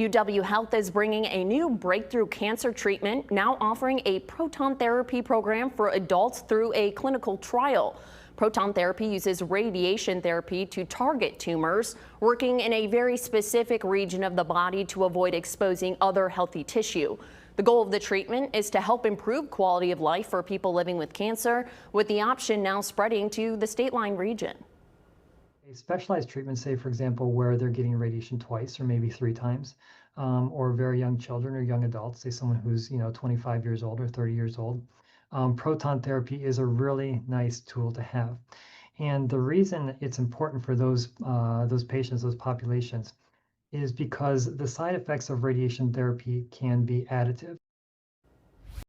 UW Health is bringing a new breakthrough cancer treatment, now offering a proton therapy program for adults through a clinical trial. Proton therapy uses radiation therapy to target tumors, working in a very specific region of the body to avoid exposing other healthy tissue. The goal of the treatment is to help improve quality of life for people living with cancer, with the option now spreading to the state line region. A specialized treatment, say, for example, where they're getting radiation twice or maybe three times, or very young children or young adults, say someone who's 25 years old or 30 years old, proton therapy is a really nice tool to have. And the reason it's important for those patients, those populations, is because the side effects of radiation therapy can be additive.